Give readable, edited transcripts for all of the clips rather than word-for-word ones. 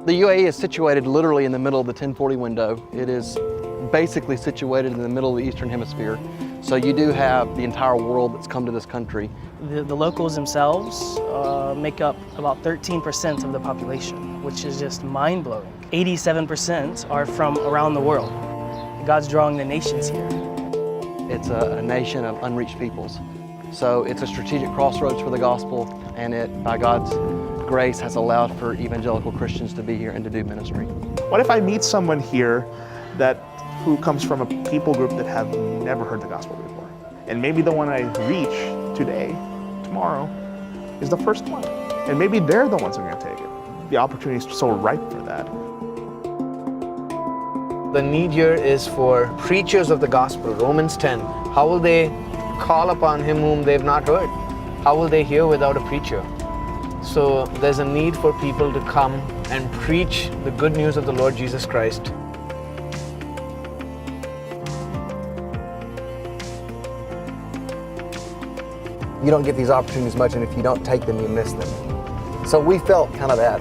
The UAE is situated literally in the middle of the 1040 window. It is basically situated in the middle of the Eastern Hemisphere. So you do have the entire world that's come to this country. The locals themselves make up about 13% of the population, which is just mind-blowing. 87% are from around the world. God's drawing the nations here. It's a nation of unreached peoples. So it's a strategic crossroads for the gospel, and it, by God's grace, has allowed for evangelical Christians to be here and to do ministry. What if I meet someone here who comes from a people group that have never heard the gospel before? And maybe the one I reach today, tomorrow, is the first one. And maybe they're the ones who are going to take it. The opportunity is so ripe for that. The need here is for preachers of the gospel. Romans 10. How will they call upon him whom they've not heard? How will they hear without a preacher? So there's a need for people to come and preach the good news of the Lord Jesus Christ. You don't get these opportunities much, and if you don't take them, you miss them. So we felt kind of that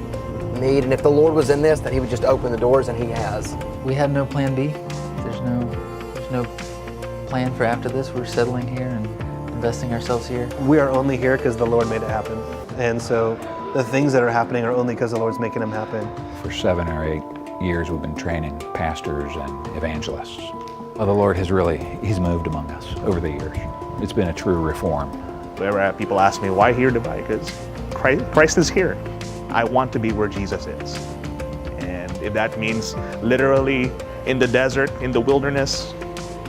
need, and if the Lord was in this, that He would just open the doors, and He has. We have no plan B. There's no plan for after this. We're settling here and investing ourselves here. We are only here because the Lord made it happen. And so the things that are happening are only because the Lord's making them happen. For 7 or 8 years, we've been training pastors and evangelists. Well, the Lord has He's moved among us over the years. It's been a true reform. Whenever people ask me, why here, Dubai? Because Christ is here. I want to be where Jesus is. And if that means literally in the desert, in the wilderness,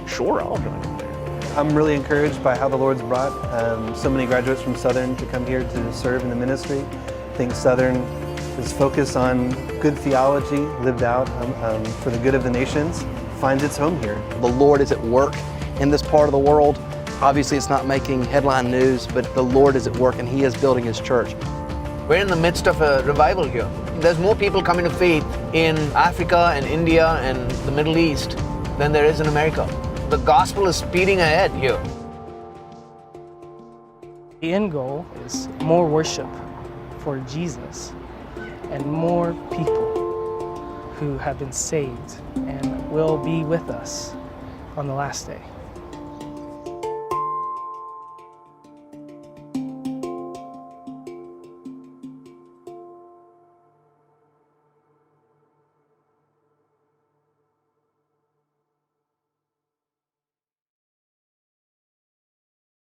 sure, I'll join him there. I'm really encouraged by how the Lord's brought so many graduates from Southern to come here to serve in the ministry. I think Southern is focused on good theology lived out for the good of the nations, finds its home here. The Lord is at work in this part of the world. Obviously, it's not making headline news, but the Lord is at work and He is building His church. We're in the midst of a revival here. There's more people coming to faith in Africa and India and the Middle East than there is in America. The gospel is speeding ahead here. The end goal is more worship for Jesus and more people who have been saved and will be with us on the last day.